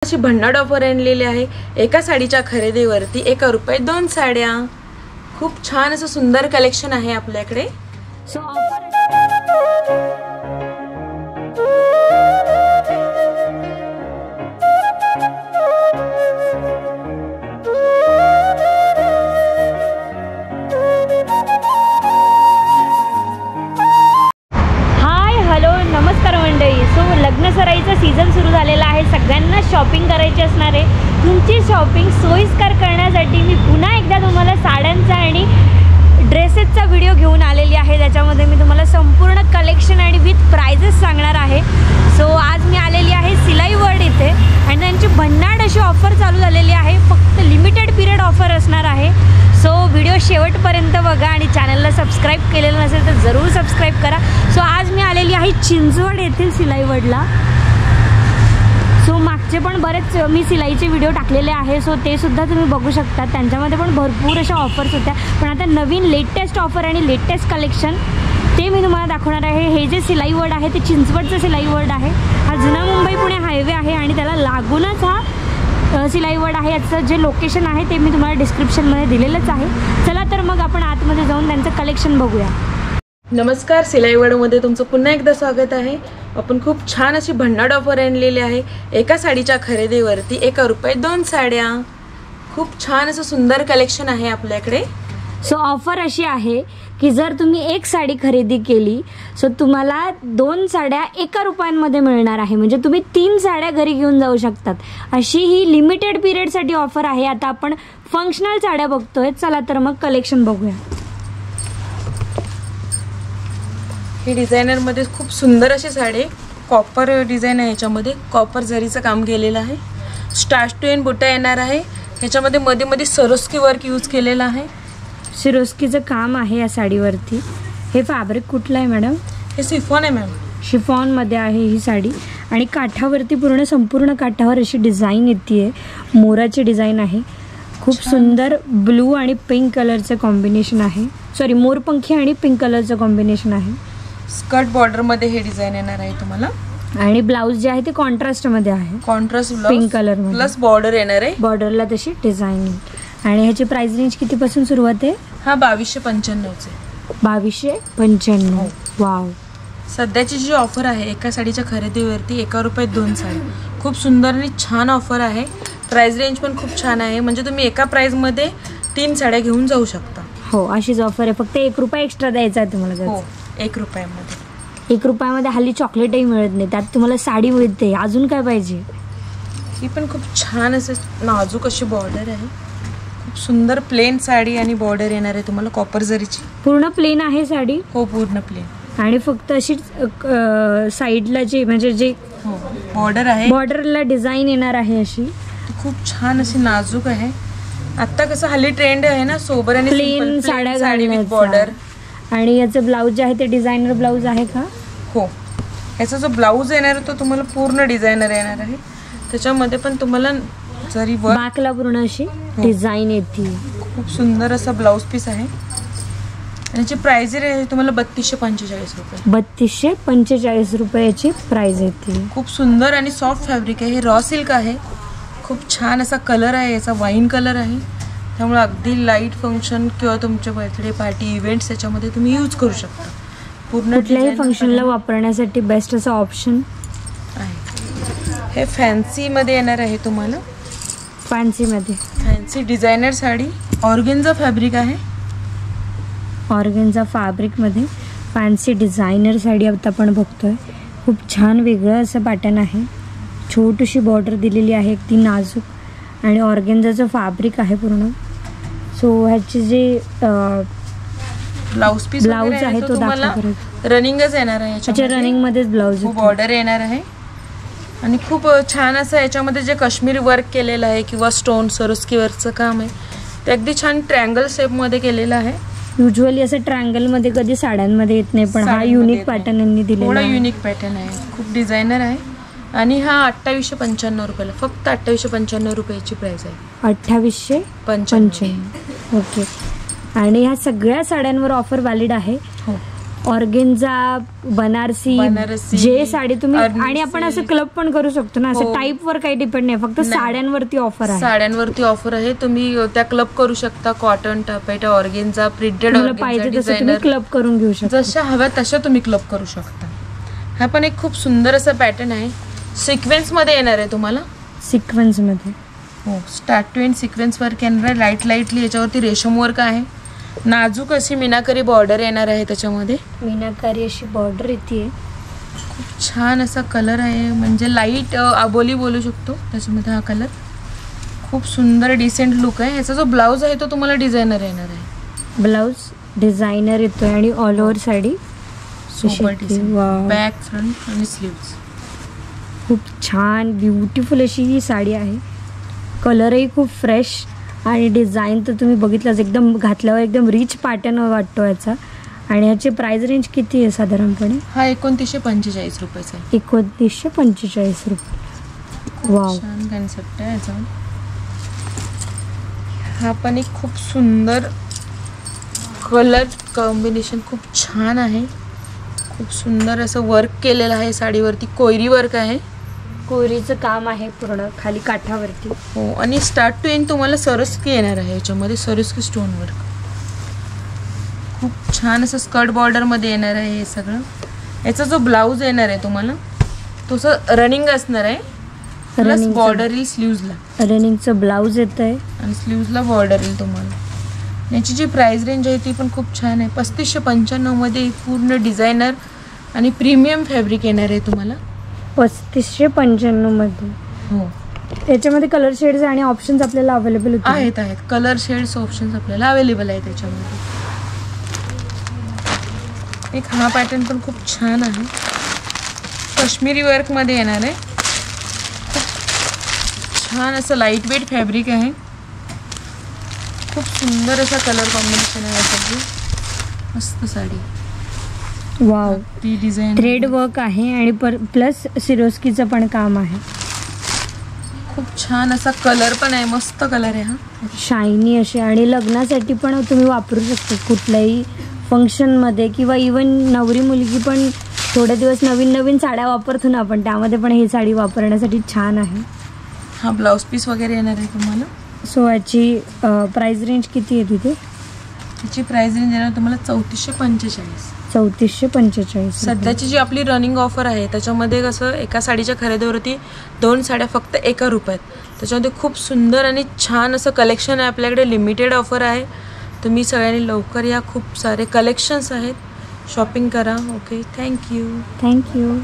अशी भन्नाट ऑफर आणलेली आहे। एका साडीच्या खरेदीवरती 1 रुपये 2 साड्या। खूप छान असं सुंदर कलेक्शन आहे आपल्याकडे। सो ऑफर लग्नसराईचा सीझन सुरू झालेला आहे। सगळ्यांना शॉपिंग करायची असणार आहे। तुमची शॉपिंग सोयीस्कर करण्यासाठी मी पुन्हा एकदा तुम्हाला साड्यांचा आणि ड्रेसेसचा व्हिडिओ घेऊन आलेली आहे। त्याच्यामध्ये मी तुम्हाला संपूर्ण कलेक्शन आणि विथ प्राइजेस सांगणार आहे। सो आज मी आलेली आहे सिलाई वर्ल्ड इथे आणि त्यांची भन्नाट अशी ऑफर चालू झालेली आहे। फक्त लिमिटेड पिरियड ऑफर असणार आहे। सो व्हिडिओ शेवटपर्यंत बघा आणि चॅनलला सबस्क्राईब केलेलं नसेल तर जरूर सबस्क्राईब करा। सो आज मी आलेली आहे चिंचवड येथील सिलाई वर्ल्डला। सो मागचे पण बरेच मी सिलाईचे व्हिडिओ टाकलेले आहे। सो ते सुद्धा तुम्ही बघू शकता। त्यांच्यामध्ये पण भरपूर अशा ऑफर्स होत्या, पण आता नवीन लेटेस्ट ऑफर आणि लेटेस्ट कलेक्शन ते मी तुम्हाला दाखवणार आहे। हे जे सिलाई वर्ल्ड आहे ते चिंचवडचं सिलाई वर्ल्ड आहे। हा जुना मुंबई पुणे हायवे आहे आणि त्याला लागूनच हा सिलाई वर्ल्ड आहे। याचं जे लोकेशन आहे ते मी तुम्हाला डिस्क्रिप्शनमध्ये दिलेलंच आहे। चला तर मग आपण आतमध्ये जाऊन त्यांचं कलेक्शन बघूया। नमस्कार, सिलाई वर्ल्डमध्ये तुमचं पुन्हा एकदा स्वागत आहे। आपण खूप छान अशी भन्नाट ऑफर आणलेली आहे। एका साडीच्या खरेदीवरती 1 रुपये 2 साड्या। खूप छान असं सुंदर कलेक्शन आहे आपल्याकडे। सो ऑफर अशी आहे की जर तुम्ही एक साडी खरेदी केली सो तुम्हाला 2 साड्या 1 रुपयांमध्ये मिळणार आहे। म्हणजे तुम्ही 3 साड्या घरी घेऊन जाऊ शकतात। अशी ही लिमिटेड पिरियडसाठी ऑफर आहे। आता आपण फंक्शनल साड्या बघतोय। चला तर मग कलेक्शन बघूया। ही डिझायनर मध्ये खूप सुंदर अशी साडी, कॉपर डिझाइन आहे। याच्यामध्ये कॉपर जरीचं काम केलेलं आहे। स्टार्च टू एंड बुट्टा येणार आहे। ह्याच्यामध्ये मध्ये मध्ये सरोस्की वर्क यूज केलेलं आहे। सिरोस्कीचं काम आहे या साडीवरती। हे फॅब्रिक कुठलं आहे मॅडम? हे शिफॉन आहे मॅम। शिफॉनमध्ये आहे ही साडी आणि काठावरती संपूर्ण काठावर अशी डिझाईन येते। मोराची डिझाईन आहे। खूप सुंदर ब्लू आणि पिंक कलरचं कॉम्बिनेशन आहे। सॉरी, मोरपंखी आणि पिंक कलरचं कॉम्बिनेशन आहे। स्कर्ट बॉर्डर मध्ये हे डिझाइन येणार आहे तुम्हाला आणि ब्लाउज जे आहे ते कॉन्ट्रास्ट मध्ये आहे। कॉन्ट्रास्ट पिंक कलर मध्ये प्लस बॉर्डर येणार आहे। बॉर्डरला तशी डिझाईन आणि ह्याची प्राइस रेंज कितीपासून सुरुवात आहे? हा 2295 चे। 2295। वाव। सध्याची जी ऑफर आहे एका साडीच्या खरेदीवरती 1 रुपये 2 साडी, खूप सुंदर आणि छान ऑफर आहे। प्राइस रेंज पण खूप छान आहे। म्हणजे तुम्ही एका प्राइस मध्ये 3 साड्या घेऊन जाऊ शकता। हो, अशीच ऑफर आहे। फक्त 1 रुपया एक्स्ट्रा द्यायचा आहे तुम्हाला। हो, 1 रुपयामध्ये। 1 रुपयामध्ये हल्ली चॉकलेटही मिळत नाही, त्यात तुम्हाला साडी मिळते। अजून काय पाहिजे? ही पण खूप छान असं नाजूक अशी बॉर्डर आहे। खूप सुंदर प्लेन साडी आणि बॉर्डर येणार आहे तुम्हाला कॉपर जरीची। पूर्ण प्लेन आहे साडी? हो, पूर्ण प्लेन आणि फक्त अशी साईडला जे म्हणजे जे बॉर्डर आहे, बॉर्डरला डिझाईन येणार आहे अशी। खूप छान अशी नाजूक आहे। आता कसं हल्ली ट्रेंड आहे ना सोबर आणि प्लेन साडी विथ बॉर्डर। आणि याचं ब्लाउज जे आहे ते डिझायनर ब्लाउज आहे का? हो, याचा जो ब्लाउज येणार आहे तो तुम्हाला पूर्ण डिझायनर येणार आहे। त्याच्यामध्ये पण तुम्हाला जरी बॅकला पूर्ण अशी डिझाईन येते। खूप सुंदर असा ब्लाउज पीस आहे। याची प्राइस आहे तुम्हाला 3245 रुपये। 3245 रुपयाची प्राइस येते। खूप सुंदर आणि सॉफ्ट फॅब्रिक आहे। हे रॉ सिल्क आहे। खूप छान असा कलर आहे। याचा वाईन कलर आहे। त्यामुळे अगदी लाईट फंक्शन किंवा तुमच्या बर्थडे पार्टी इव्हेंट्स याच्यामध्ये तुम्ही यूज करू शकता। पूर्ण कुठल्याही फंक्शनला वापरण्यासाठी बेस्ट असा ऑप्शन आहे। हे फॅन्सी मध्ये येणार आहे तुम्हाला। Fancy designer sari, organza fabric आहे। ऑर्गेन्झा फॅब्रिक मध्ये फॅन्सी डिझायनर साडी आता आपण बघतोय। खूप छान वेगळं असं पॅटर्न आहे। छोटीशी बॉर्डर दिलेली आहे, ती नाजूक आणि ऑर्गेन्झाचं फॅब्रिक आहे पूर्ण। सो ह्याचे जे ब्लाउज पीस आहे तो तुम्हाला रनिंगच येणार आहे। याच्या रनिंग मध्येच ब्लाउज बॉर्डर येणार आहे आणि खूप छान असं याच्यामध्ये जे काश्मीरी वर्क केलेलं आहे किंवा स्टोन सरोस्की वर्कचं काम आहे ते अगदी छान ट्रायंगल शेप मध्ये केलेलं आहे। युजली असं ट्रायंगल मध्ये कधी साड्यांमध्ये येत नाही, पण हा युनिक पॅटर्न यांनी दिलेला आहे। युनिक पॅटर्न आहे, खूप डिझायनर आहे आणि हा 2895 रुपयाला, फक्त 2895 रुपयाची प्राइस आहे। 2895। ओके। आणि ह्या सगळ्या साड्यांवर ऑफर व्हॅलिड आहे। हो, ऑर्गेन्झा, बनारसी, जे साडी तुम्ही अरनी आणि आपण असं सिल्क. क्लब पण करू शकतो ना, असं हो. टाईप वर काही डिपेंड नाही, फक्त नाही. साड्यांवरती ऑफर आहे. साड्यांवरती ऑफर आहे, तुम्ही त्या क्लब करू शकता. कॉटन, टापेटा, ऑर्गेन्झा, प्रिंटेड तुम्हाला पाहिजे तसं तुम्ही डिझायनर, क्लब करून घेऊ शकता. जशा हव्या तशा तुम्ही क्लब करू शकता. हा पण एक खूप सुंदर असा पॅटर्न आहे, सिक्वेन्स मध्ये येणार आहे तुम्हाला. सिक्वेन्स मध्ये हो, start to end sequence work येणार आहे. लाईटली याच्यावरती रेशम वर्क आहे. नाजूक अशी मीनाकरी बॉर्डर येणार आहे त्याच्यामध्ये. मीनाकारी अशी बॉर्डर येते. छान असा कलर आहे, म्हणजे लाईट आबोली बोलू शकतो त्याच्यामध्ये. हा कलर खूप सुंदर डिसेंट लुक आहे. याचा जो ब्लाऊज आहे तो तुम्हाला डिझायनर येणार आहे. ब्लाऊज डिझायनर येतोय आणि ऑल ओव्हर साडी सुपर अशी. Decent, wow. बॅक, फ्रंट आणि स्लीव्स. खूप छान ब्युटिफुल अशी ही साडी आहे. कलरही खूप फ्रेश आणि डिझाईन तर तुम्ही बघितलंच, एकदम घातल्यावर एकदम रिच पॅटर्न वाटतो याचा. आणि याची प्राइस रेंज किती आहे साधारणपणे? हा 2945 रुपयाचा आहे. 2945 रुपये. वाव, छान कन्सेप्ट आहे याचा. हा पण एक खूप सुंदर कलर कॉम्बिनेशन खूप छान आहे. खूप सुंदर असं वर्क केलेलं आहे साडीवरती. कोयरी वर्क आहे, कोरीचं काम आहे पूर्ण खाली काठावरती. हो. आणि स्टार्ट टू एंड तुम्हाला सरोस्की येणार आहे याच्यामध्ये, सरोस्की स्टोन वर्क. खूप छान असं स्कर्ट बॉर्डर मध्ये येणार आहे हे सगळं. याचा जो ब्लाऊज येणार आहे तुम्हाला तो रनिंग असणार आहे, प्लस रनिंगचं- बॉर्डर येईल स्लीव्जला. रनिंगचं ब्लाऊज येत आहे आणि स्लीव्जला बॉर्डर येईल तुम्हाला. याची जी प्राइस रेंज आहे ती पण खूप छान आहे. 3595 मध्ये पूर्ण डिझायनर आणि प्रीमियम फॅब्रिक येणार आहे तुम्हाला. 3595 मध्ये. हो, याच्यामध्ये कलर शेड्स आणि ऑप्शन्स आपल्याला अवेलेबल आहेत. कलर शेड्स ऑप्शन्स आपल्याला अवेलेबल आहे त्याच्यामध्ये. एक हा पॅटर्न पण खूप छान आहे, काश्मीरी वर्क मध्ये येणार आहे. खूप छान असं लाईट वेट फॅब्रिक आहे. खूप सुंदर असा कलर कॉम्बिनेशन आहे यासाठी. मस्त साडी. वाव, ती डिझाईन थ्रेड वर्क आहे आणि प्लस सिरोस्कीचं पण काम आहे. खूप छान असा कलर पण आहे, मस्त कलर आहे हा. शायनी अशी, आणि लग्नासाठी पण तुम्ही वापरू शकता कुठल्याही फंक्शनमध्ये, किंवा इवन नवरी मुलगी पण थोडे दिवस नवीन नवीन साड्या वापरतो ना आपण, त्यामध्ये पण ही साडी वापरण्यासाठी छान आहे. हा ब्लाऊज पीस वगैरे येणार आहे तुम्हाला. सो याची प्राइस रेंज किती आहे तिथे? त्याची प्राइस रेंज येणार तुम्हाला 3445. 3445. सध्याची जी आपली रनिंग ऑफर आहे त्याच्यामध्ये कसं, एका साडीच्या खरेदीवरती 2 साड्या फक्त ₹1. त्याच्यामध्ये खूप सुंदर आणि छान असं कलेक्शन आहे आपल्याकडे. लिमिटेड ऑफर आहे, तुम्ही सगळ्यांनी लवकर या. खूप सारे कलेक्शन्स आहेत, शॉपिंग करा. Okay, thank you.